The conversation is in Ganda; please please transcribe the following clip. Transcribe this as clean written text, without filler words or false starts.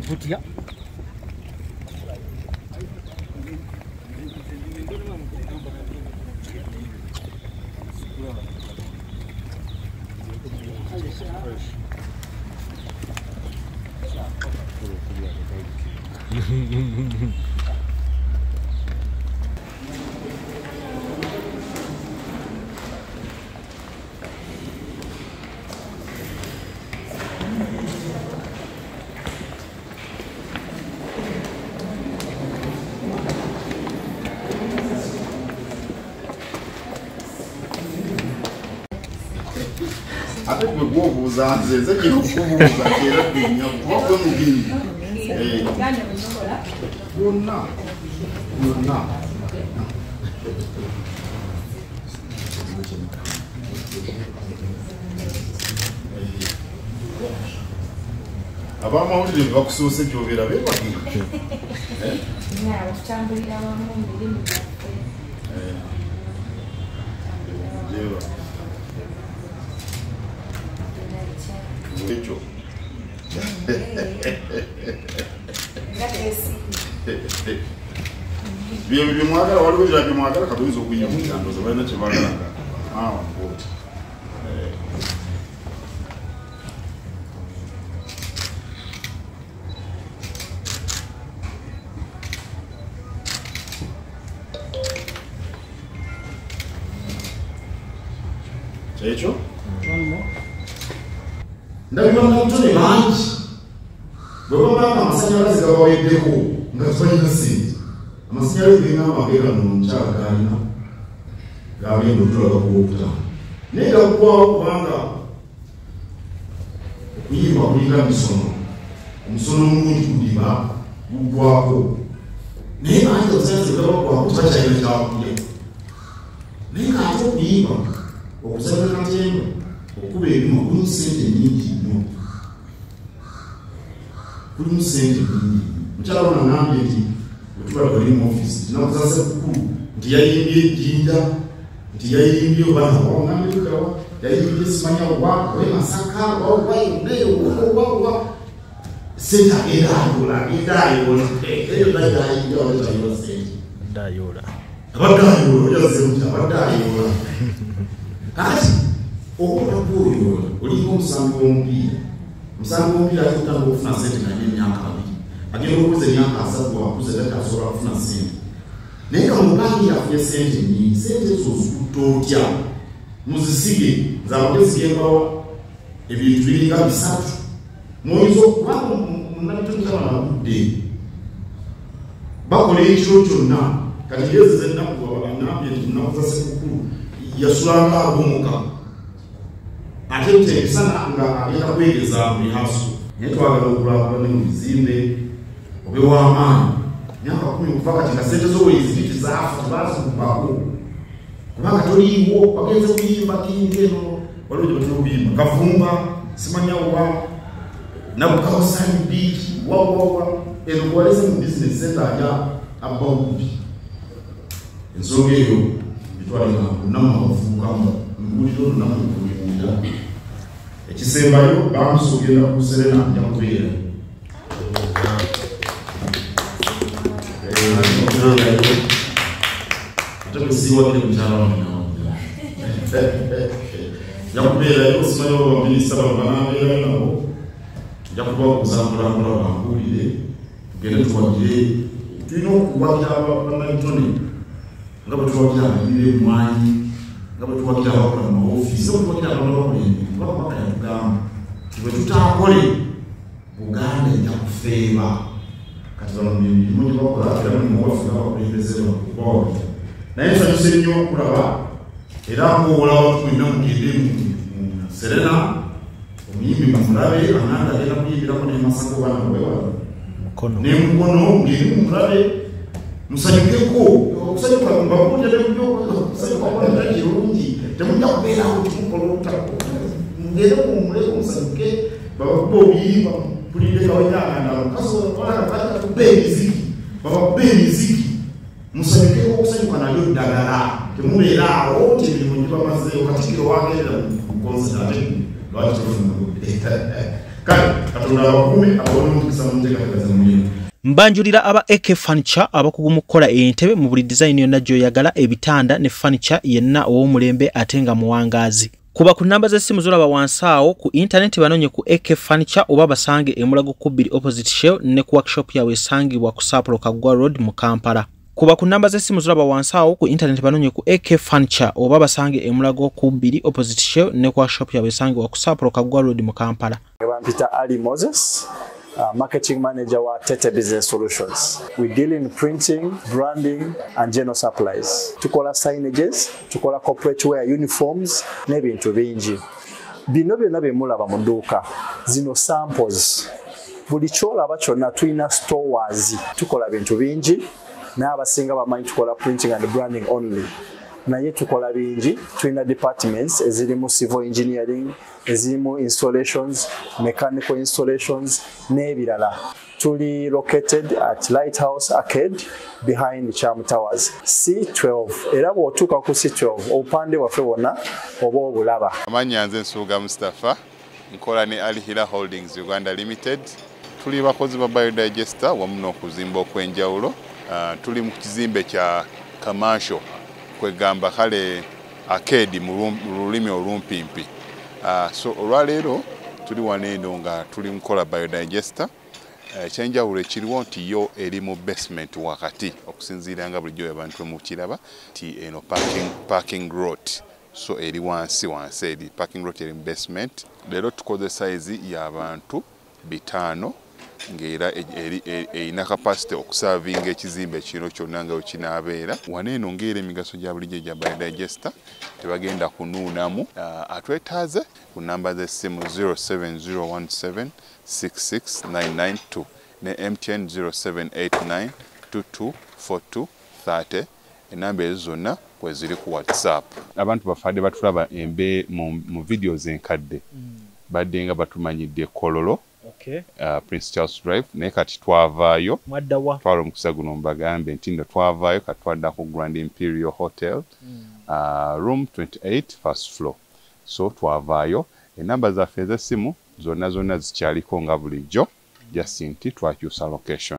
Putih. Até que eu vou usar, às vezes, aqui eu vou usar, que era bem, eu vou no guinho. Não. Aba amawulire bakusoose gy'obeera beebagire. Okutambulira wamu mu mirimu gyaffe. Ekyo. Bye mwagala waliwo ebirala bye mwagala katuyinza okuyingira ndowooza balina kye baagalaga. Ekyo? Ndabibanga mutone bangi bwe bamala amasanyalaze gabaweddeko nga tbalina ssente amasanyalaze gengamba geegano mukyala galina gagenda otulaga kuba okutaano naye gaggwawo kubanga okuyimba kulinga misono omusono omulungi gudiba guggwako naye bangi obusanyalaze gabaggwako tebakyalina kyakulya naye ngaate okuyimba okusabira katemba okuba ebyuma kulimu ssente nnyingi nnyo kulimu ssente nnyingi mukyala wana ngambye nti bwetubala bali mu offisi tinakuzasa kukulu nti yayimbye ejjinja nti yayimbye obana wangambye tugawa yayimbye simanya oba oba masaka oba eyo oba ssente agenda ayola eyo nayayimbye abadde ayola ssente abadde ayola ojazemuti abadde ayola kati okola kuoyola olinga omusambi w'omupiira omusambi w'omupiira ayitutanga okufuna ssente naye emyaka abiri agenda okuza emyaka asatu wakuza dati asobola kufuna ssente naye nga mubangi yafunye ssente nnyingi ssente ezo ozikutta otya muzisige zamagezi gembawa ebintu biringa bisatu muyinza okubanga munabitonikabanabudde bakola ekiro kyonna kati yezeza ennaku anambye nti nnaku za sekukulu yasulanga agomoka ate tekisana nga agenda kwegeza buli hasu naye twagala okulaakulana mu bizimbe obe w'amaanyi myaka 10 okuva kati nga ssente z'owezibiti zaafa tebazikubako kubanga toliiwo bagenze okuyimba kingi eno waliwo gye batera okuyimba kavumba simanya wa nabukawusani biiki wawawa eno kuwaleze mu bizinesi center aja abbawubi ensonga eyo bitwalina lunamu abavubukamu nguliro lunamu okuwulira ekisembayo bamusogenda ku Serena ajja kubeera ate kusiiwakire mukyala wamunawo ajja kubeerayo osimayo baminisita bano banaabeera nabo ajja kuba okuzambulambula bankuwulire tugende tuwagire tulina okuwagira bannabitone nga bwe tuwagira abalire emwanyi nga bwe tuwagira abakola mu maofiisi nga bwe tuwagira abantu abakulembere kuba kabaka yatugamba ti bwe tutaakole Buganda ejja kufeeba kati bano mirimu gye bakola era mulimuwafu n'abakulembeze bakubawa naye nsanyuse nnyo okulaba era ng'owola watu mwenna mugende mu Serena omuyimbi mumulabe ananda agenda kuyimbirako n'emasako baana bwewala n'emukono ngeri mumulabe musanyukeko okusanyuka mbabuulira okusanyuka kola kirungi temujja kubeerawo timukola obutako ngere mumuleko musanyuke babakuba obuyimba pulinde kawanyaganda kasoba emiziki babakuba emiziki musanyukeko okusanyuka nalyo ddagala temubeeraawo nti emirimu gibamazeewo Katikkiro wagenera mu konsera ate lwaki tofuna kale Katonda abakuume abone omukisa mu nteekateeka z'emuliro. Mbanjulira aba AK Furniture abakugu mu kukola entebe mu buli design yonna gy'oyagala ebitanda ne furniture yenna ow'omulembe ate nga muwangaazi. Kuba ku namba z'essimu zolaba wansi awo ku internet banonye ku AK Furniture oba basange e Mulago Kubiri opposite Shell ne ku workshop yaabwe esangibwa ku Sapolo Kaggwa Road mu Kampala. Kuba ku namba z'essimu zolaba wansi awo ku internet banonye ku AK Furniture oba basange e Mulago Kubiri opposite Shell ne ku workshop yaabwe esangibwa ku Sapolo Kaggwa Road mu Kampala. Peter Ali Moses, marketing manager wa Tete Business Solutions. We deal in printing, branding, and general supplies. Tukola signages, tukola corporate wear uniforms, n'ebintu bingi. Bino byonna bye mulaba mu dduuka. Zino samples. Buli kyolaba kyonna tulina stores. Tukola bintu bingi. N'abasinga bamanyi tukola printing and branding only. Naye tukola bingi, tulina departments ezirimu civil engineering, ezirimu installations, mechanical installations, n'ebirala. Tuli located at Lighthouse Arcade behind Charm Towers. C12. Era bw'otuuka ku C12 obupande waffe bwonna oba obulaba. Amannya nze Nsuuga Mustafa, nkola ne Alihira Holdings Uganda Limited. Tuli bakozi ba Biodigester wamu n'okuzimba okw'enjawulo. Tuli mu kizimbe kya commercial kwegamba kale arcade mu lulimi olumpimpi. So olwaleero tuli waneeno nga tuli mukola Biodigester. Ekyenjawulo ekiriwo nti yo eri mu basement wakati okusinziira nga bulijjo abantu mu kiraba ti eno parking lot. So eri wansi eri parking lot eri mu basement. Leero tukoze size y'abantu 5 ng'era erina capacity okusavinga ekizimbe kino kyonna nga wekinaabeera. Waneeno ng'era emigaso gya bulijjo gya Biodigester tebagenda kunuunamu. Atwetaaze ku namba z'essimu 07017669992 ne MTN 0789224230. Enamba ezo zonna kwe ziri ku WhatsApp. Abantu bafadde batulaba mu videos enkadde badde nga batumanyidde Kololo. Okay. Prince Charles Drive naye kati twavaayo Mwaddawa twala omukisa guno mbagambe nti ndo twavaayo kati twadda ku Grand Imperial Hotel room 28 first floor. So twavaayo enamba zaffe ez'essimu zonna zikyaliko nga bulijjo just nti twakyusa location.